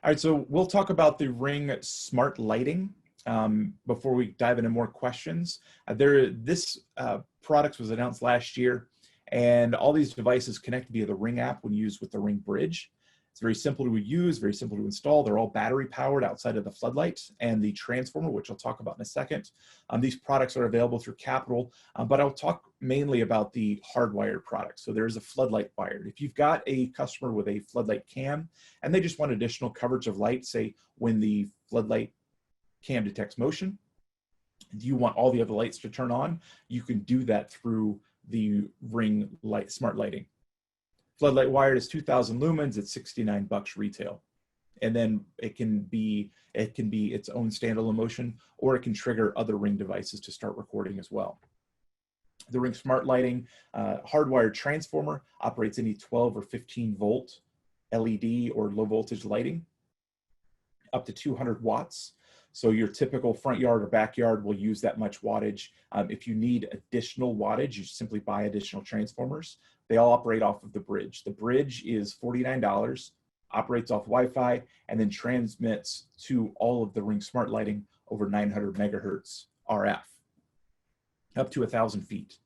All right, so we'll talk about the Ring Smart Lighting before we dive into more questions. This product was announced last year, and all these devices connect via the Ring app when used with the Ring Bridge. It's very simple to use, very simple to install. They're all battery powered outside of the floodlight and the transformer, which I'll talk about in a second. These products are available through Capital, but I'll talk mainly about the hardwired products. So there's a floodlight wired. If you've got a customer with a floodlight cam and they just want additional coverage of light, say when the floodlight cam detects motion, you want all the other lights to turn on, you can do that through the Ring Smart Lighting. Floodlight wired is 2,000 lumens. It's $69 retail, and then it can be its own standalone motion, or it can trigger other Ring devices to start recording as well. The Ring Smart Lighting hardwired transformer operates any 12 or 15 volt LED or low voltage lighting, up to 200 watts. So your typical front yard or backyard will use that much wattage. If you need additional wattage, you simply buy additional transformers. They all operate off of the bridge. The bridge is $49, operates off Wi-Fi, and then transmits to all of the Ring Smart Lighting over 900 megahertz RF, up to 1,000 feet.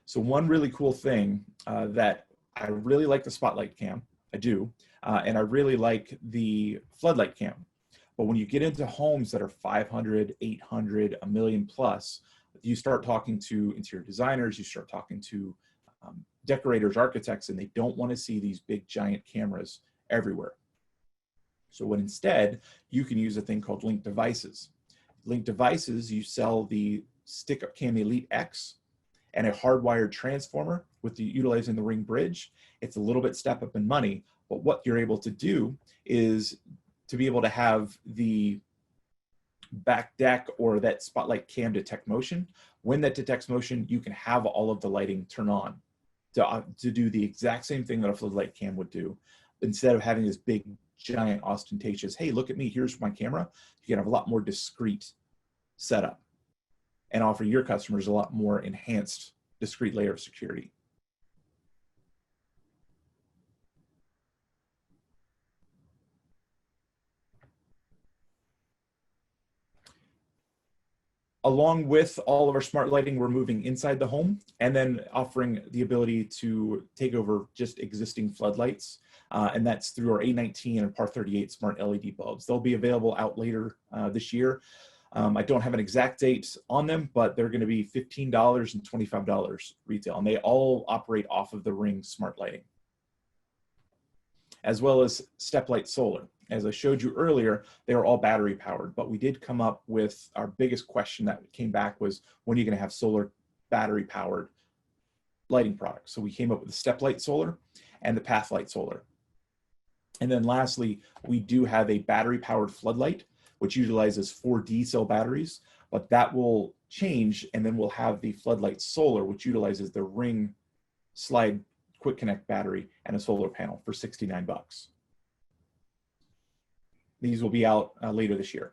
So one really cool thing that I really like the Spotlight Cam, I do, and I really like the Floodlight Cam. But when you get into homes that are 500, 800, a million plus, you start talking to interior designers, you start talking to decorators, architects, and they don't want to see these big giant cameras everywhere. So when instead, you can use a thing called Link Devices. Link Devices, you sell the Stick-Up Cam Elite X and a hardwired transformer with utilizing the Ring Bridge. It's a little bit step up in money, but what you're able to do is to be able to have the back deck or that Spotlight Cam detect motion. When that detects motion, you can have all of the lighting turn on to do the exact same thing that a floodlight cam would do. Instead of having this big, giant, ostentatious, hey, look at me, here's my camera, you can have a lot more discreet setup and offer your customers a lot more enhanced, discrete layer of security. Along with all of our smart lighting, we're moving inside the home and then offering the ability to take over just existing floodlights. And that's through our A19 and Par 38 smart LED bulbs. They'll be available out later this year. I don't have an exact date on them, but they're going to be $15 and $25 retail. And they all operate off of the Ring Smart Lighting, as well as Step Light Solar. As I showed you earlier, they were all battery powered, but we did come up with our biggest question that came back was, when are you going to have solar battery powered lighting products? So we came up with the Step Light Solar and the Pathlight Solar. And then lastly, we do have a battery powered floodlight, which utilizes 4 D cell batteries, but that will change. And then we'll have the Floodlight Solar, which utilizes the Ring Slide Quick Connect battery and a solar panel for $69. These will be out later this year.